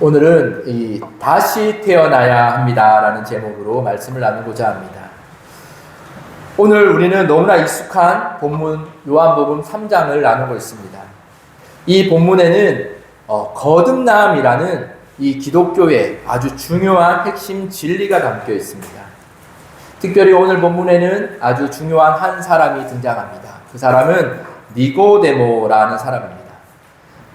오늘은 다시 태어나야 합니다라는 제목으로 말씀을 나누고자 합니다. 오늘 우리는 너무나 익숙한 본문 요한복음 3장을 나누고 있습니다. 이 본문에는 거듭남이라는 이 기독교의 아주 중요한 핵심 진리가 담겨 있습니다. 특별히 오늘 본문에는 아주 중요한 한 사람이 등장합니다. 그 사람은 니고데모라는 사람입니다.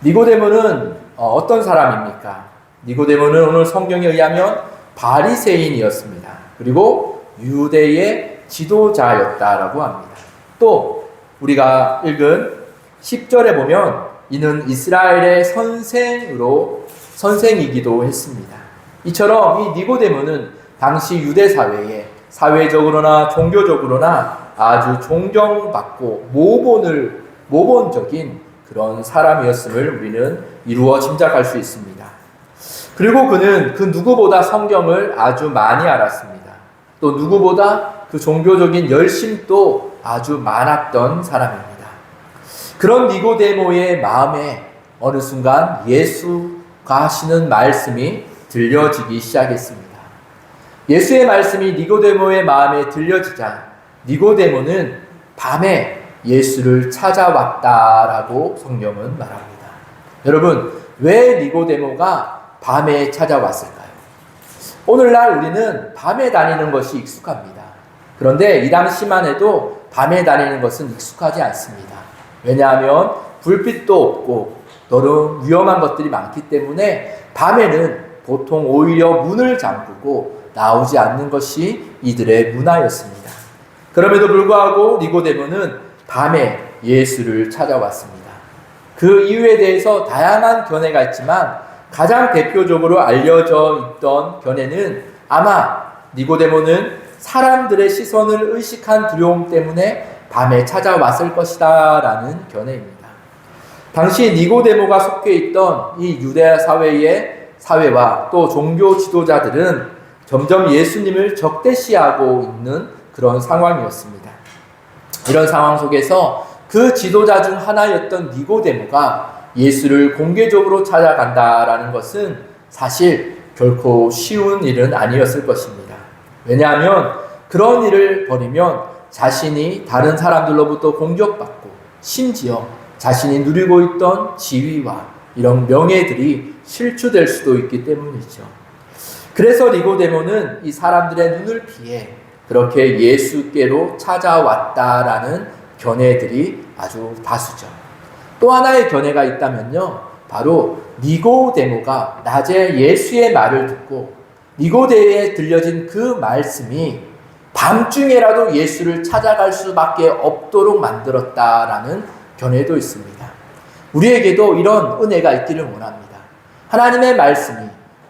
니고데모는 어떤 사람입니까? 니고데모는 오늘 성경에 의하면 바리새인이었습니다. 그리고 유대의 지도자였다라고 합니다. 또 우리가 읽은 10절에 보면 이는 이스라엘의 선생이기도 했습니다. 이처럼 이 니고데모는 당시 유대 사회에 사회적으로나 종교적으로나 아주 존경받고 모본적인 그런 사람이었음을 우리는 이루어 짐작할 수 있습니다. 그리고 그는 그 누구보다 성경을 아주 많이 알았습니다. 또 누구보다 그 종교적인 열심도 아주 많았던 사람입니다. 그런 니고데모의 마음에 어느 순간 예수가 하시는 말씀이 들려지기 시작했습니다. 예수의 말씀이 니고데모의 마음에 들려지자 니고데모는 밤에 예수를 찾아왔다라고 성경은 말합니다. 여러분, 왜 니고데모가 밤에 찾아왔을까요? 오늘날 우리는 밤에 다니는 것이 익숙합니다. 그런데 이 당시만 해도 밤에 다니는 것은 익숙하지 않습니다. 왜냐하면 불빛도 없고 너무 위험한 것들이 많기 때문에 밤에는 보통 오히려 문을 잠그고 나오지 않는 것이 이들의 문화였습니다. 그럼에도 불구하고 니고데모는 밤에 예수를 찾아왔습니다. 그 이유에 대해서 다양한 견해가 있지만 가장 대표적으로 알려져 있던 견해는 아마 니고데모는 사람들의 시선을 의식한 두려움 때문에 밤에 찾아왔을 것이다 라는 견해입니다. 당시 니고데모가 속해 있던 이 유대 사회와 또 종교 지도자들은 점점 예수님을 적대시하고 있는 그런 상황이었습니다. 이런 상황 속에서 그 지도자 중 하나였던 니고데모가 예수를 공개적으로 찾아간다라는 것은 사실 결코 쉬운 일은 아니었을 것입니다. 왜냐하면 그런 일을 벌이면 자신이 다른 사람들로부터 공격받고 심지어 자신이 누리고 있던 지위와 이런 명예들이 실추될 수도 있기 때문이죠. 그래서 니고데모는 이 사람들의 눈을 피해 그렇게 예수께로 찾아왔다라는 견해들이 아주 다수죠. 또 하나의 견해가 있다면요, 바로 니고데모가 낮에 예수의 말을 듣고 니고데모에 들려진 그 말씀이 밤중에라도 예수를 찾아갈 수밖에 없도록 만들었다라는 견해도 있습니다. 우리에게도 이런 은혜가 있기를 원합니다. 하나님의 말씀이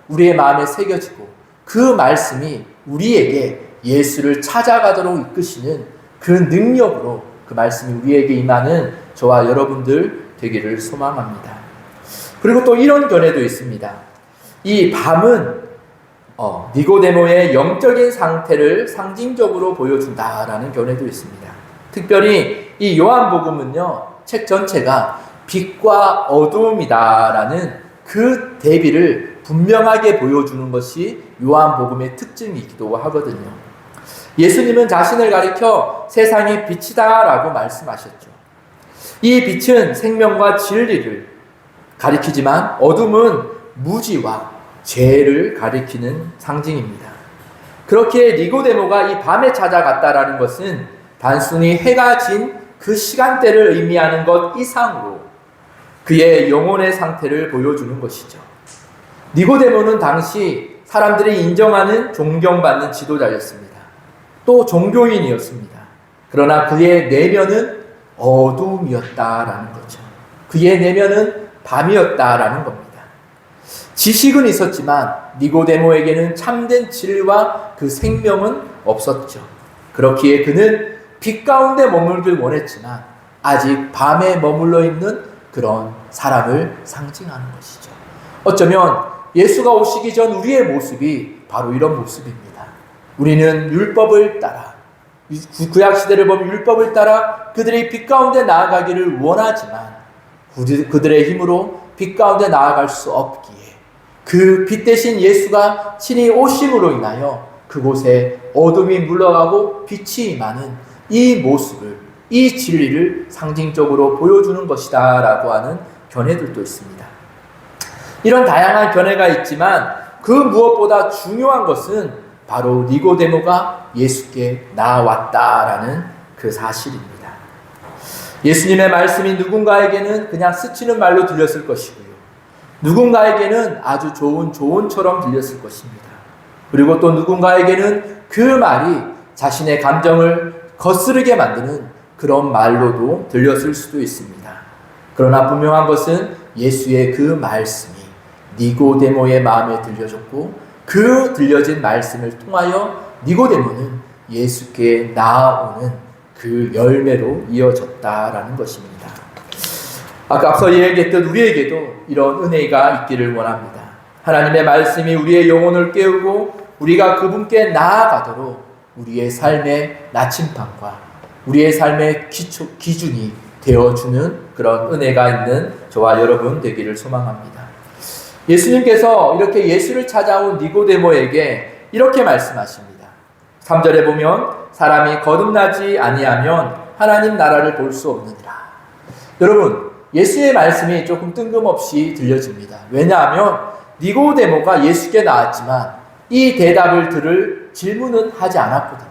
우리의 마음에 새겨지고 그 말씀이 우리에게 예수를 찾아가도록 이끄시는 그 능력으로 그 말씀이 우리에게 임하는 저와 여러분들 되기를 소망합니다. 그리고 또 이런 견해도 있습니다. 이 밤은 니고데모의 영적인 상태를 상징적으로 보여준다라는 견해도 있습니다. 특별히 이 요한복음은요, 책 전체가 빛과 어두움이다라는 그 대비를 분명하게 보여주는 것이 요한복음의 특징이기도 하거든요. 예수님은 자신을 가리켜 세상의 빛이다 라고 말씀하셨죠. 이 빛은 생명과 진리를 가리키지만 어둠은 무지와 죄를 가리키는 상징입니다. 그렇게 니고데모가 이 밤에 찾아갔다라는 것은 단순히 해가 진 그 시간대를 의미하는 것 이상으로 그의 영혼의 상태를 보여주는 것이죠. 니고데모는 당시 사람들이 인정하는 존경받는 지도자였습니다. 또 종교인이었습니다. 그러나 그의 내면은 어두움이었다라는 거죠. 그의 내면은 밤이었다라는 겁니다. 지식은 있었지만 니고데모에게는 참된 진리와 그 생명은 없었죠. 그렇기에 그는 빛 가운데 머물길 원했지만 아직 밤에 머물러 있는 그런 사람을 상징하는 것이죠. 어쩌면 예수가 오시기 전 우리의 모습이 바로 이런 모습입니다. 우리는 율법을 따라, 구약시대를 보면 율법을 따라 그들이 빛 가운데 나아가기를 원하지만 그들의 힘으로 빛 가운데 나아갈 수 없기에 그 빛 대신 예수가 친히 오심으로 인하여 그곳에 어둠이 물러가고 빛이 임하는 이 모습을, 이 진리를 상징적으로 보여주는 것이다 라고 하는 견해들도 있습니다. 이런 다양한 견해가 있지만 그 무엇보다 중요한 것은 바로 니고데모가 예수께 나아왔다라는 그 사실입니다. 예수님의 말씀이 누군가에게는 그냥 스치는 말로 들렸을 것이고요. 누군가에게는 아주 좋은 조언처럼 들렸을 것입니다. 그리고 또 누군가에게는 그 말이 자신의 감정을 거스르게 만드는 그런 말로도 들렸을 수도 있습니다. 그러나 분명한 것은 예수의 그 말씀이 니고데모의 마음에 들려졌고 그 들려진 말씀을 통하여 니고데모는 예수께 나아오는 그 열매로 이어졌다라는 것입니다. 아까 앞서 얘기했던 우리에게도 이런 은혜가 있기를 원합니다. 하나님의 말씀이 우리의 영혼을 깨우고 우리가 그분께 나아가도록 우리의 삶의 나침반과 우리의 삶의 기준이 되어주는 그런 은혜가 있는 저와 여러분 되기를 소망합니다. 예수님께서 이렇게 예수를 찾아온 니고데모에게 이렇게 말씀하십니다. 3절에 보면 사람이 거듭나지 아니하면 하나님 나라를 볼 수 없느니라. 여러분, 예수의 말씀이 조금 뜬금없이 들려집니다. 왜냐하면 니고데모가 예수께 나왔지만 이 대답을 들을 질문은 하지 않았거든요.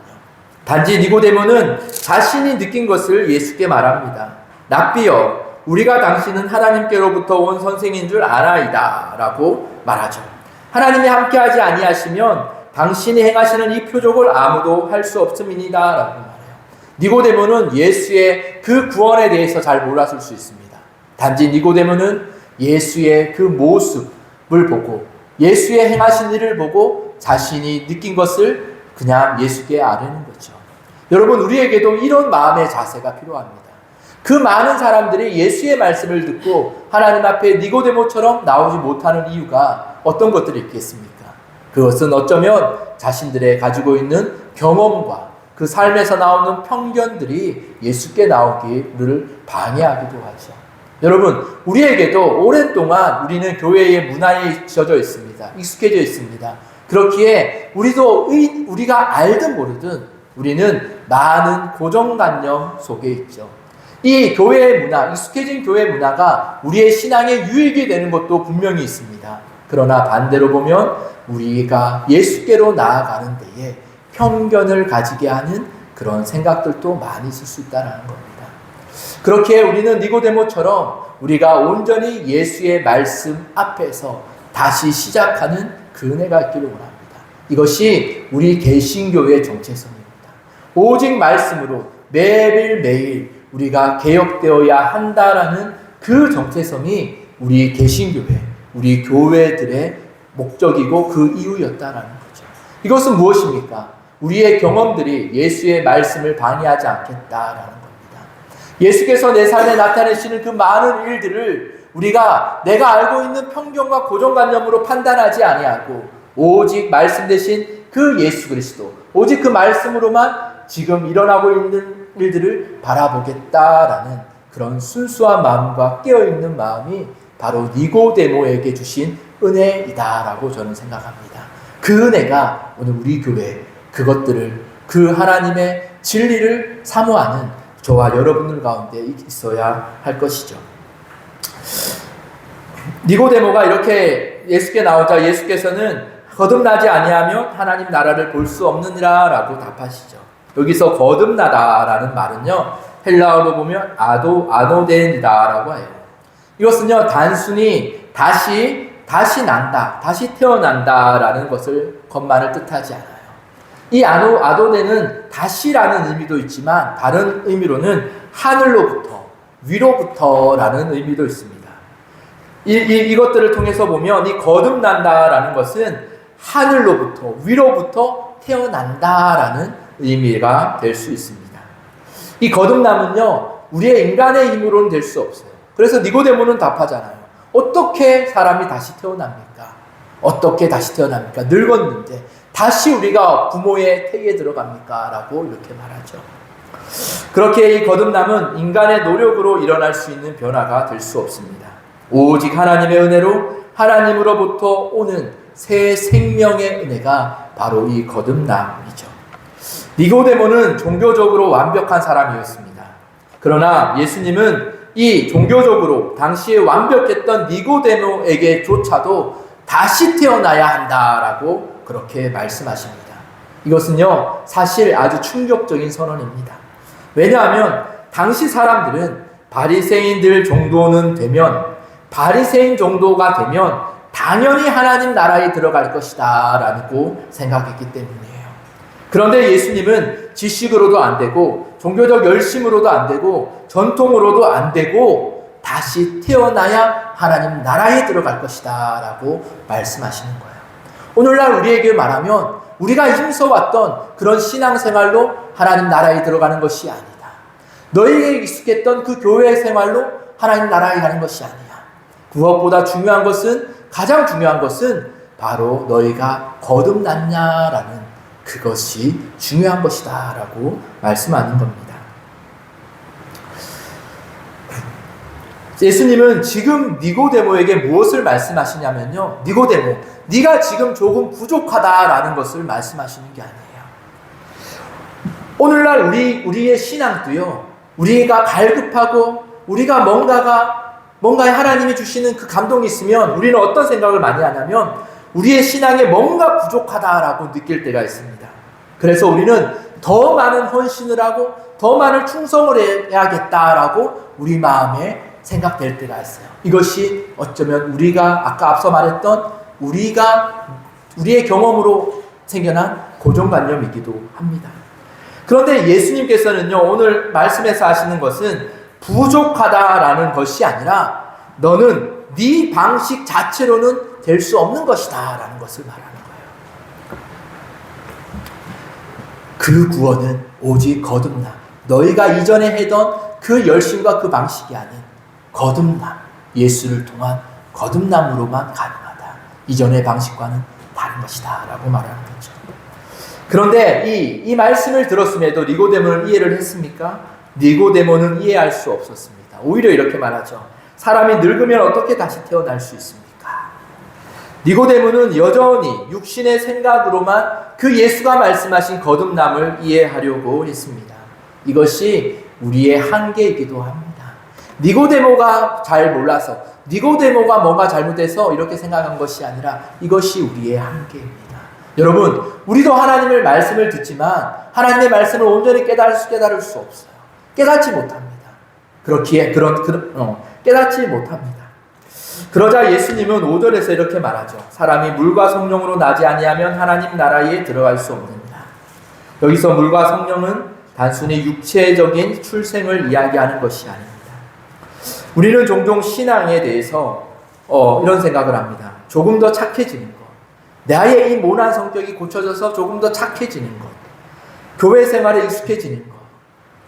단지 니고데모는 자신이 느낀 것을 예수께 말합니다. 랍비여, 우리가 당신은 하나님께로부터 온 선생인 줄 아나이다 라고 말하죠. 하나님이 함께하지 아니하시면 당신이 행하시는 이 표적을 아무도 할 수 없음이니다 라고 말해요. 니고데모는 예수의 그 구원에 대해서 잘 몰랐을 수 있습니다. 단지 니고데모는 예수의 그 모습을 보고 예수의 행하신 일을 보고 자신이 느낀 것을 그냥 예수께 아뢰는 거죠. 여러분, 우리에게도 이런 마음의 자세가 필요합니다. 그 많은 사람들이 예수의 말씀을 듣고 하나님 앞에 니고데모처럼 나오지 못하는 이유가 어떤 것들이 있겠습니까? 그것은 어쩌면 자신들의 가지고 있는 경험과 그 삶에서 나오는 편견들이 예수께 나오기를 방해하기도 하죠. 여러분, 우리에게도 오랫동안 우리는 교회의 문화에 젖어 있습니다. 익숙해져 있습니다. 그렇기에 우리가 알든 모르든 우리는 많은 고정관념 속에 있죠. 이 교회의 문화, 익숙해진 교회 문화가 우리의 신앙에 유익이 되는 것도 분명히 있습니다. 그러나 반대로 보면 우리가 예수께로 나아가는 데에 편견을 가지게 하는 그런 생각들도 많이 있을 수 있다는 겁니다. 그렇게 우리는 니고데모처럼 우리가 온전히 예수의 말씀 앞에서 다시 시작하는 그 은혜가 있기를 원합니다. 이것이 우리 개신교의 정체성입니다. 오직 말씀으로 매일매일 우리가 개혁되어야 한다라는 그 정체성이 우리 개신교회, 우리 교회들의 목적이고 그 이유였다라는 거죠. 이것은 무엇입니까? 우리의 경험들이 예수의 말씀을 방해하지 않겠다라는 겁니다. 예수께서 내 삶에 나타내시는 그 많은 일들을 우리가 내가 알고 있는 편견과 고정관념으로 판단하지 아니하고 오직 말씀 대신 그 예수 그리스도, 오직 그 말씀으로만 지금 일어나고 있는 일들을 바라보겠다라는 그런 순수한 마음과 깨어있는 마음이 바로 니고데모에게 주신 은혜이다라고 저는 생각합니다. 그 은혜가 오늘 우리 교회 그것들을, 그 하나님의 진리를 사모하는 저와 여러분들 가운데 있어야 할 것이죠. 니고데모가 이렇게 예수께 나오자 예수께서는 거듭나지 아니하면 하나님 나라를 볼 수 없느니라 라고 답하시죠. 여기서 거듭나다라는 말은요, 헬라어로 보면 아노덴이다 라고 해요. 이것은요, 단순히 다시 난다, 다시 태어난다 라는 것만을 뜻하지 않아요. 이 아도네는 다시라는 의미도 있지만 다른 의미로는 하늘로부터, 위로부터 라는 의미도 있습니다. 이것들을 통해서 보면 이 거듭난다라는 것은 하늘로부터, 위로부터 태어난다라는 의미가 될 수 있습니다. 이 거듭남은요, 우리의 인간의 힘으로는 될 수 없어요. 그래서 니고데모는 답하잖아요. 어떻게 사람이 다시 태어납니까? 어떻게 다시 태어납니까? 늙었는데 다시 우리가 부모의 태에 들어갑니까? 라고 이렇게 말하죠. 그렇게 이 거듭남은 인간의 노력으로 일어날 수 있는 변화가 될 수 없습니다. 오직 하나님의 은혜로 하나님으로부터 오는 새 생명의 은혜가 바로 이 거듭남이죠. 니고데모는 종교적으로 완벽한 사람이었습니다. 그러나 예수님은 이 종교적으로 당시에 완벽했던 니고데모에게조차도 다시 태어나야 한다라고 그렇게 말씀하십니다. 이것은요, 사실 아주 충격적인 선언입니다. 왜냐하면 당시 사람들은 바리새인들 정도는 되면, 바리새인 정도가 되면 당연히 하나님 나라에 들어갈 것이다 라고 생각했기 때문이에요. 그런데 예수님은 지식으로도 안 되고 종교적 열심으로도 안 되고 전통으로도 안 되고 다시 태어나야 하나님 나라에 들어갈 것이다 라고 말씀하시는 거예요. 오늘날 우리에게 말하면 우리가 힘써왔던 그런 신앙생활로 하나님 나라에 들어가는 것이 아니다. 너희에게 익숙했던 그 교회 생활로 하나님 나라에 가는 것이 아니야. 그것보다 중요한 것은, 가장 중요한 것은 바로 너희가 거듭났냐라는 그것이 중요한 것이다 라고 말씀하는 겁니다. 예수님은 지금 니고데모에게 무엇을 말씀하시냐면요, 니고데모, 네가 지금 조금 부족하다라는 것을 말씀하시는 게 아니에요. 오늘날 우리의 신앙도요, 우리가 갈급하고 우리가 뭔가에 하나님이 주시는 그 감동이 있으면 우리는 어떤 생각을 많이 하냐면 우리의 신앙에 뭔가 부족하다라고 느낄 때가 있습니다. 그래서 우리는 더 많은 헌신을 하고 더 많은 충성을 해야겠다라고 우리 마음에 생각될 때가 있어요. 이것이 어쩌면 우리가 아까 앞서 말했던 우리의 경험으로 생겨난 고정관념이기도 합니다. 그런데 예수님께서는요, 오늘 말씀에서 하시는 것은 부족하다라는 것이 아니라 너는 네 방식 자체로는 될 수 없는 것이다 라는 것을 말하는 거예요. 그 구원은 오직 거듭남, 너희가 이전에 해던 그 열심과 그 방식이 아닌 거듭남, 예수를 통한 거듭남으로만 가능하다. 이전의 방식과는 다른 것이다 라고 말하는 거죠. 그런데 이 말씀을 들었음에도 니고데모는 이해를 했습니까? 니고데모는 이해할 수 없었습니다. 오히려 이렇게 말하죠. 사람이 늙으면 어떻게 다시 태어날 수 있습니까? 니고데모는 여전히 육신의 생각으로만 그 예수가 말씀하신 거듭남을 이해하려고 했습니다. 이것이 우리의 한계이기도 합니다. 니고데모가 잘 몰라서, 니고데모가 뭔가 잘못해서 이렇게 생각한 것이 아니라 이것이 우리의 한계입니다. 여러분, 우리도 하나님의 말씀을 듣지만 하나님의 말씀을 온전히 깨달을 수 없어요. 깨닫지 못합니다. 깨닫지 못합니다. 그러자 예수님은 5절에서 이렇게 말하죠. 사람이 물과 성령으로 나지 아니하면 하나님 나라에 들어갈 수 없느니라. 여기서 물과 성령은 단순히 육체적인 출생을 이야기하는 것이 아닙니다. 우리는 종종 신앙에 대해서 이런 생각을 합니다. 조금 더 착해지는 것, 나의 이 모난 성격이 고쳐져서 조금 더 착해지는 것, 교회 생활에 익숙해지는 것,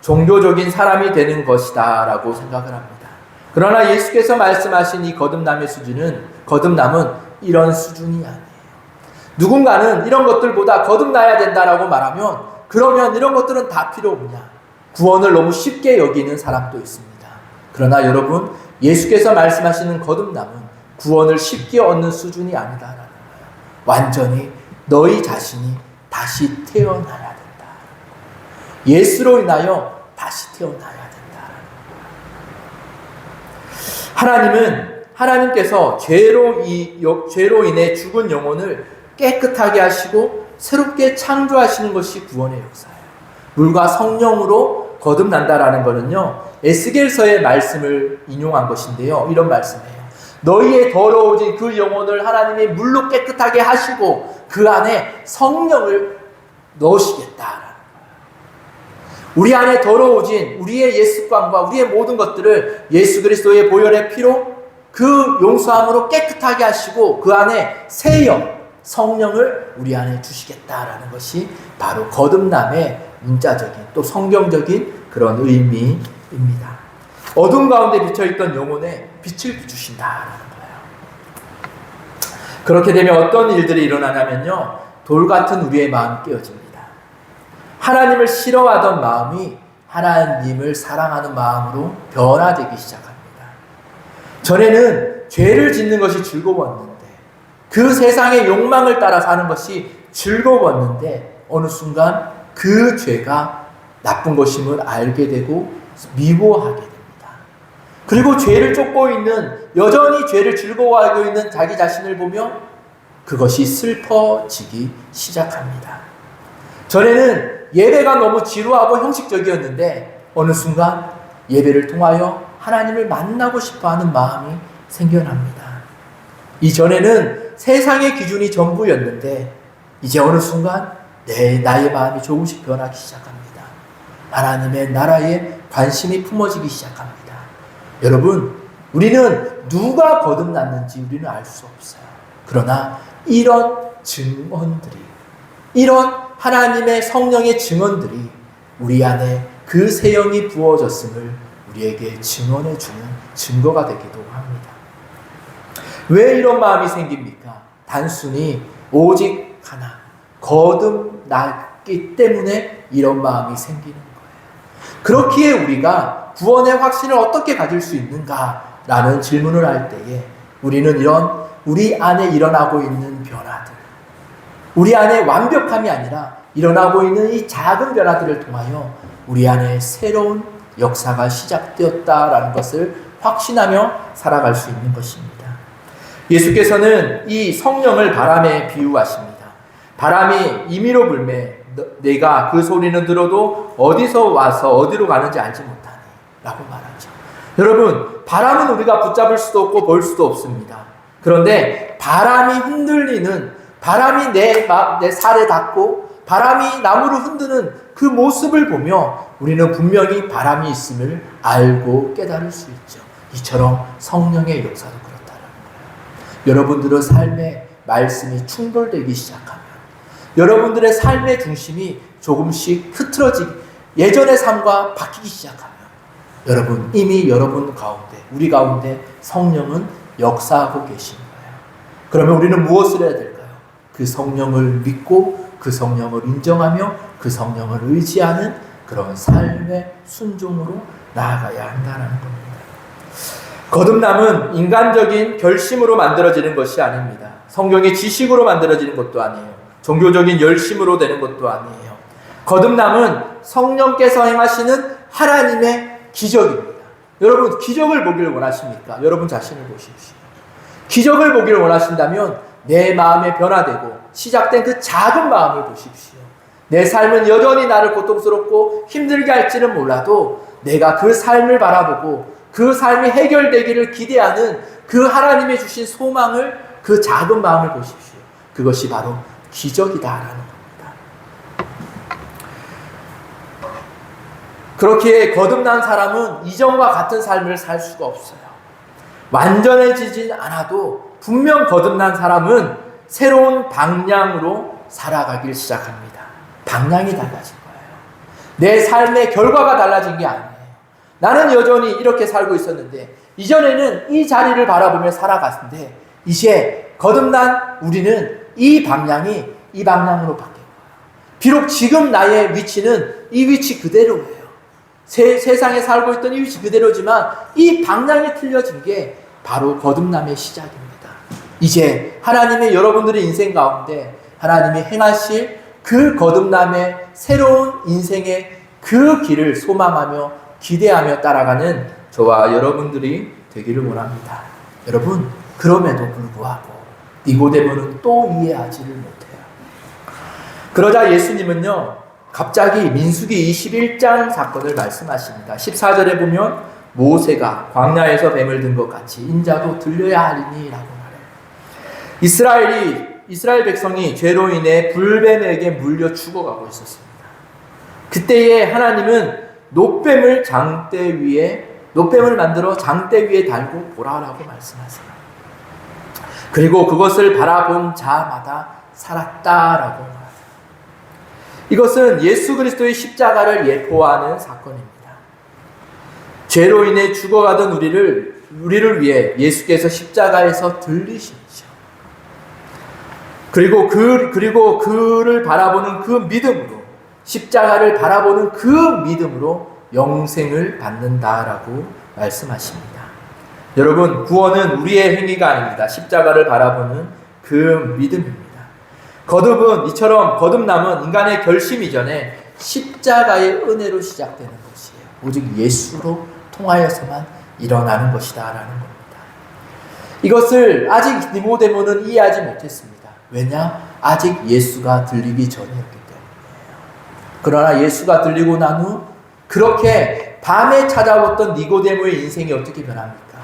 종교적인 사람이 되는 것이다 라고 생각을 합니다. 그러나 예수께서 말씀하신 이 거듭남은 이런 수준이 아니에요. 누군가는 이런 것들보다 거듭나야 된다라고 말하면 그러면 이런 것들은 다 필요 없냐, 구원을 너무 쉽게 여기는 사람도 있습니다. 그러나 여러분, 예수께서 말씀하시는 거듭남은 구원을 쉽게 얻는 수준이 아니다라는 거예요. 완전히 너희 자신이 다시 태어나야 된다. 예수로 인하여 다시 태어나야 된다. 하나님께서 죄로 인해 죽은 영혼을 깨끗하게 하시고 새롭게 창조하시는 것이 구원의 역사예요. 물과 성령으로 거듭난다라는 것은요, 에스겔서의 말씀을 인용한 것인데요, 이런 말씀이에요. 너희의 더러워진 그 영혼을 하나님이 물로 깨끗하게 하시고 그 안에 성령을 넣으시겠다라는 거예요. 우리 안에 더러워진 우리의 옛습관과 우리의 모든 것들을 예수 그리스도의 보혈의 피로 그 용서함으로 깨끗하게 하시고 그 안에 새 영, 성령을 우리 안에 주시겠다라는 것이 바로 거듭남의 문자적인 또 성경적인 그런 의미입니다. 어둠 가운데 비쳐있던 영혼에 빛을 주신다라는 거예요. 그렇게 되면 어떤 일들이 일어나냐면요, 돌 같은 우리의 마음이 깨어집니다. 하나님을 싫어하던 마음이 하나님을 사랑하는 마음으로 변화되기 시작합니다. 전에는 죄를 짓는 것이 즐거웠는데, 그 세상의 욕망을 따라 사는 것이 즐거웠는데, 어느 순간 그 죄가 나쁜 것임을 알게 되고 미워하게 됩니다. 그리고 죄를 쫓고 있는, 여전히 죄를 즐거워하고 있는 자기 자신을 보며 그것이 슬퍼지기 시작합니다. 전에는 예배가 너무 지루하고 형식적이었는데 어느 순간 예배를 통하여 하나님을 만나고 싶어하는 마음이 생겨납니다. 이전에는 세상의 기준이 전부였는데 이제 어느 순간 나의 마음이 조금씩 변하기 시작합니다. 하나님의 나라에 관심이 품어지기 시작합니다. 여러분, 우리는 누가 거듭났는지 우리는 알 수 없어요. 그러나 이런 증언들이, 이런 하나님의 성령의 증언들이 우리 안에 그 새 영이 부어졌음을 우리에게 증언해 주는 증거가 되기도 합니다. 왜 이런 마음이 생깁니까? 단순히 오직 하나, 거듭났기 때문에 이런 마음이 생기는 거예요. 그렇기에 우리가 구원의 확신을 어떻게 가질 수 있는가라는 질문을 할 때에 우리는 이런 우리 안에 일어나고 있는 변화들, 우리 안에 완벽함이 아니라 일어나고 있는 이 작은 변화들을 통하여 우리 안에 새로운 역사가 시작되었다라는 것을 확신하며 살아갈 수 있는 것입니다. 예수께서는 이 성령을 바람에 비유하십니다. 바람이 임의로 불매 내가 그 소리는 들어도 어디서 와서 어디로 가는지 알지 못하니 라고 말하죠. 여러분, 바람은 우리가 붙잡을 수도 없고 볼 수도 없습니다. 그런데 바람이 흔들리는, 바람이 내 살에 닿고 바람이 나무를 흔드는 그 모습을 보며 우리는 분명히 바람이 있음을 알고 깨달을 수 있죠. 이처럼 성령의 역사도 그렇다는 거예요. 여러분들의 삶의 말씀이 충돌되기 시작하면, 여러분들의 삶의 중심이 조금씩 흐트러지기, 예전의 삶과 바뀌기 시작하면 여러분, 이미 여러분 가운데, 우리 가운데 성령은 역사하고 계신 거예요. 그러면 우리는 무엇을 해야 될까요? 그 성령을 믿고 그 성령을 인정하며 그 성령을 의지하는 그런 삶의 순종으로 나아가야 한다는 겁니다. 거듭남은 인간적인 결심으로 만들어지는 것이 아닙니다. 성경의 지식으로 만들어지는 것도 아니에요. 종교적인 열심으로 되는 것도 아니에요. 거듭남은 성령께서 행하시는 하나님의 기적입니다. 여러분, 기적을 보기를 원하십니까? 여러분 자신을 보십시오. 기적을 보기를 원하신다면 내 마음에 변화되고 시작된 그 작은 마음을 보십시오. 내 삶은 여전히 나를 고통스럽고 힘들게 할지는 몰라도 내가 그 삶을 바라보고 그 삶이 해결되기를 기대하는 그 하나님의 주신 소망을, 그 작은 마음을 보십시오. 그것이 바로 기적이다라는 겁니다. 그렇기에 거듭난 사람은 이전과 같은 삶을 살 수가 없어요. 완전해지진 않아도 분명 거듭난 사람은 새로운 방향으로 살아가길 시작합니다. 방향이 달라진 거예요. 내 삶의 결과가 달라진 게 아니에요. 나는 여전히 이렇게 살고 있었는데 이전에는 이 자리를 바라보며 살아갔는데 이제 거듭난 우리는 이 방향이 이 방향으로 바뀐 거예요. 비록 지금 나의 위치는 이 위치 그대로예요. 세상에 살고 있던 이 위치 그대로지만 이 방향이 틀려진 게 바로 거듭남의 시작입니다. 이제 하나님의 여러분들의 인생 가운데 하나님이 행하실 그 거듭남의 새로운 인생의 그 길을 소망하며 기대하며 따라가는 저와 여러분들이 되기를 원합니다. 여러분, 그럼에도 불구하고 니고데모는 또 이해하지를 못해요. 그러자 예수님은요, 갑자기 민수기 21장 사건을 말씀하십니다. 14절에 보면 모세가 광야에서 뱀을 든 것 같이 인자도 들려야 하리니 라고 말해요. 이스라엘 백성이 죄로 인해 불뱀에게 물려 죽어가고 있었습니다. 그때에 하나님은 노뱀을 만들어 장대 위에 달고 보라라고 말씀하세요. 그리고 그것을 바라본 자마다 살았다라고 말해요. 이것은 예수 그리스도의 십자가를 예표하는 사건입니다. 죄로 인해 죽어가던 우리를 위해 예수께서 십자가에서 들리셨죠. 그리고 그를 바라보는 그 믿음으로, 십자가를 바라보는 그 믿음으로 영생을 받는다라고 말씀하십니다. 여러분, 구원은 우리의 행위가 아닙니다. 십자가를 바라보는 그 믿음입니다. 거듭은 이처럼 거듭남은 인간의 결심 이전에 십자가의 은혜로 시작되는 것이에요. 오직 예수로 통하여서만 일어나는 것이다 라는 겁니다. 이것을 아직 니고데모는 이해하지 못했습니다. 왜냐? 아직 예수가 들리기 전이었기 때문이에요. 그러나 예수가 들리고 난 후 그렇게 밤에 찾아왔던 니고데모의 인생이 어떻게 변합니까?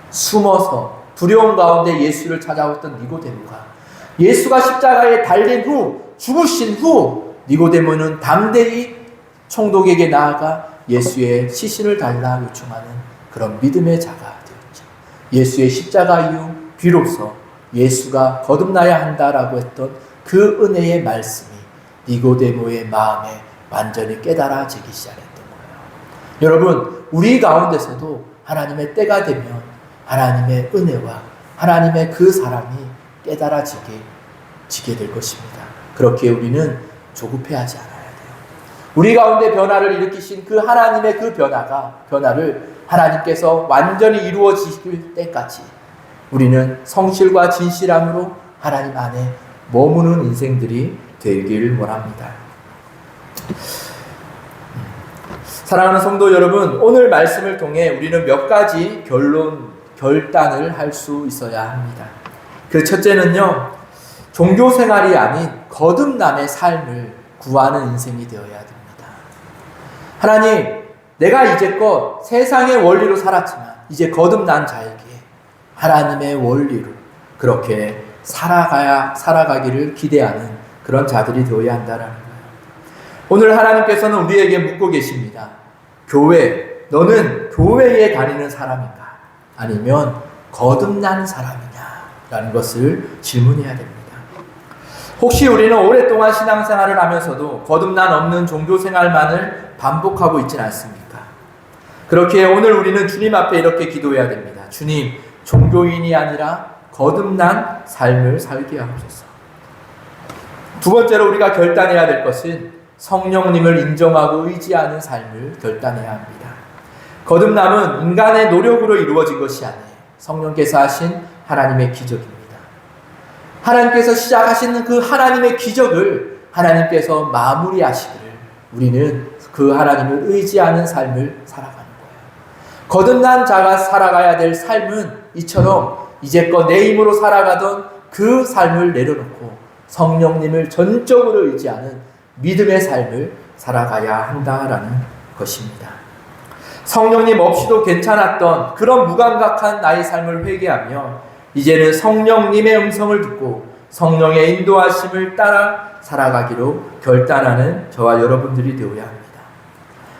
숨어서 두려움 가운데 예수를 찾아왔던 니고데모가 예수가 십자가에 달린 후, 죽으신 후 니고데모는 담대히 총독에게 나아가 예수의 시신을 달라 요청하는 그런 믿음의 자가 되었죠. 예수의 십자가 이후 비로소 예수가 거듭나야 한다라고 했던 그 은혜의 말씀이 니고데모의 마음에 완전히 깨달아지기 시작했던 거예요. 여러분, 우리 가운데서도 하나님의 때가 되면 하나님의 은혜와 하나님의 그 사랑이 깨달아지게 될 것입니다. 그렇게 우리는 조급해하지 않아야 돼요. 우리 가운데 변화를 일으키신 그 하나님의 그 변화를 하나님께서 완전히 이루어지실 때까지 우리는 성실과 진실함으로 하나님 안에 머무는 인생들이 되길 원합니다. 사랑하는 성도 여러분, 오늘 말씀을 통해 우리는 몇 가지 결단을 할 수 있어야 합니다. 그 첫째는요, 종교 생활이 아닌 거듭남의 삶을 구하는 인생이 되어야 됩니다. 하나님, 내가 이제껏 세상의 원리로 살았지만 이제 거듭난 자에게 하나님의 원리로 그렇게 살아가기를 기대하는 그런 자들이 되어야 한다는 거예요. 오늘 하나님께서는 우리에게 묻고 계십니다. 교회, 너는 교회에 다니는 사람인가? 아니면 거듭난 사람이냐? 라는 것을 질문해야 됩니다. 혹시 우리는 오랫동안 신앙생활을 하면서도 거듭난 없는 종교생활만을 반복하고 있지는 않습니까? 그렇게 오늘 우리는 주님 앞에 이렇게 기도해야 됩니다. 주님, 종교인이 아니라 거듭난 삶을 살게 하옵소서. 두 번째로 우리가 결단해야 될 것은 성령님을 인정하고 의지하는 삶을 결단해야 합니다. 거듭남은 인간의 노력으로 이루어진 것이 아니에요. 성령께서 하신 하나님의 기적입니다. 하나님께서 시작하시는 그 하나님의 기적을 하나님께서 마무리하시기를 우리는 그 하나님을 의지하는 삶을 살아가는 거예요. 거듭난 자가 살아가야 될 삶은 이처럼 이제껏 내 힘으로 살아가던 그 삶을 내려놓고 성령님을 전적으로 의지하는 믿음의 삶을 살아가야 한다라는 것입니다. 성령님 없이도 괜찮았던 그런 무감각한 나의 삶을 회개하며 이제는 성령님의 음성을 듣고 성령의 인도하심을 따라 살아가기로 결단하는 저와 여러분들이 되어야 합니다.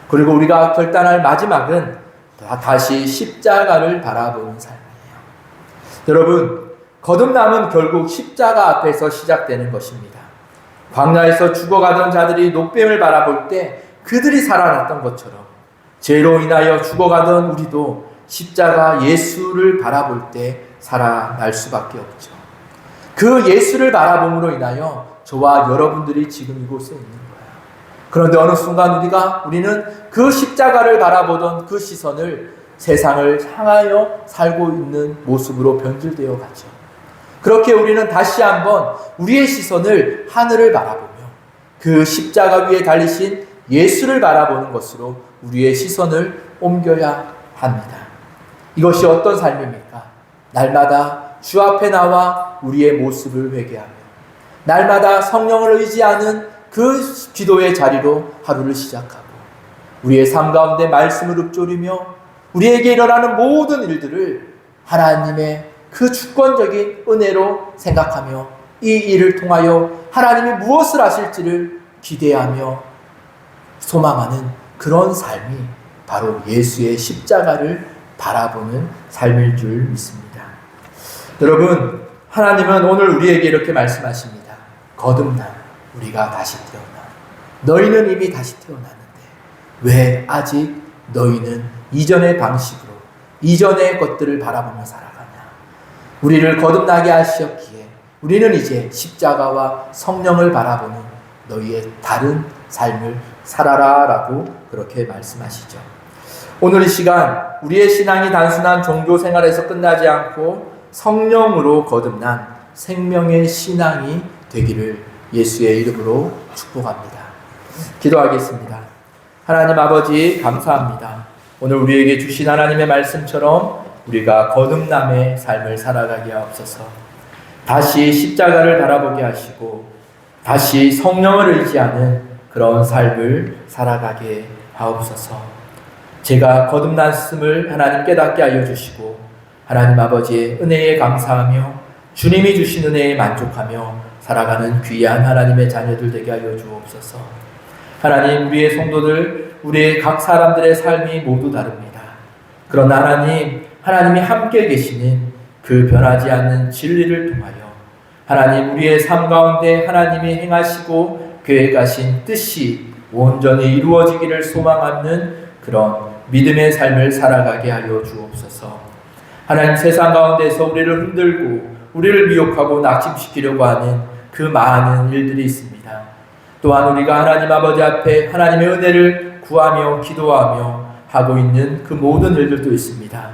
그리고 우리가 결단할 마지막은 다시 십자가를 바라보는 삶이에요. 여러분, 거듭남은 결국 십자가 앞에서 시작되는 것입니다. 광야에서 죽어가던 자들이 녹뱀을 바라볼 때 그들이 살아났던 것처럼 죄로 인하여 죽어가던 우리도 십자가 예수를 바라볼 때 살아날 수밖에 없죠. 그 예수를 바라봄으로 인하여 저와 여러분들이 지금 이곳에 있는 거예요. 그런데 어느 순간 우리는 그 십자가를 바라보던 그 시선을 세상을 향하여 살고 있는 모습으로 변질되어 가죠. 그렇게 우리는 다시 한번 우리의 시선을 하늘을 바라보며 그 십자가 위에 달리신 예수를 바라보는 것으로 우리의 시선을 옮겨야 합니다. 이것이 어떤 삶입니까? 날마다 주 앞에 나와 우리의 모습을 회개하며 날마다 성령을 의지하는 그 기도의 자리로 하루를 시작하고 우리의 삶 가운데 말씀을 읊조리며 우리에게 일어나는 모든 일들을 하나님의 그 주권적인 은혜로 생각하며 이 일을 통하여 하나님이 무엇을 하실지를 기대하며 소망하는 그런 삶이 바로 예수의 십자가를 바라보는 삶일 줄 믿습니다. 여러분, 하나님은 오늘 우리에게 이렇게 말씀하십니다. 거듭나 우리가 다시 태어나. 너희는 이미 다시 태어났는데 왜 아직 너희는 이전의 방식으로 이전의 것들을 바라보며 살아가냐. 우리를 거듭나게 하셨기에 우리는 이제 십자가와 성령을 바라보는 너희의 다른 삶을 살아라 라고 그렇게 말씀하시죠. 오늘 이 시간 우리의 신앙이 단순한 종교 생활에서 끝나지 않고 성령으로 거듭난 생명의 신앙이 되기를 예수의 이름으로 축복합니다. 기도하겠습니다. 하나님 아버지 감사합니다. 오늘 우리에게 주신 하나님의 말씀처럼 우리가 거듭남의 삶을 살아가게 하옵소서. 다시 십자가를 바라보게 하시고 다시 성령을 의지하는 그런 삶을 살아가게 하옵소서. 제가 거듭났음을 하나님 깨닫게 하여 주시고 하나님 아버지의 은혜에 감사하며 주님이 주신 은혜에 만족하며 살아가는 귀한 하나님의 자녀들 되게 하여 주옵소서. 하나님, 우리의 성도들, 우리의 각 사람들의 삶이 모두 다릅니다. 그러나 하나님이 함께 계시는 그 변하지 않는 진리를 통하여 하나님, 우리의 삶 가운데 하나님이 행하시고 계획하신 뜻이 온전히 이루어지기를 소망하는 그런 믿음의 삶을 살아가게 하여 주옵소서. 하나님, 세상 가운데서 우리를 흔들고 우리를 미혹하고 낙심시키려고 하는 그 많은 일들이 있습니다. 또한 우리가 하나님 아버지 앞에 하나님의 은혜를 구하며 기도하며 하고 있는 그 모든 일들도 있습니다.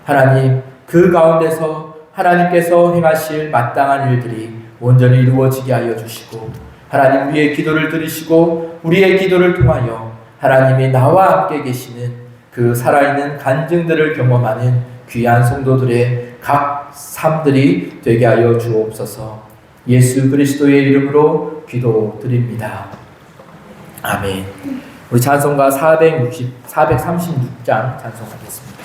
하나님, 그 가운데서 하나님께서 행하실 마땅한 일들이 온전히 이루어지게 하여 주시고 하나님, 우리의 기도를 들으시고 우리의 기도를 통하여 하나님이 나와 함께 계시는 그 살아있는 간증들을 경험하는 귀한 성도들의 각 삶들이 되게 하여 주옵소서. 예수 그리스도의 이름으로 기도드립니다. 아멘. 우리 찬송가 436장 찬송하겠습니다.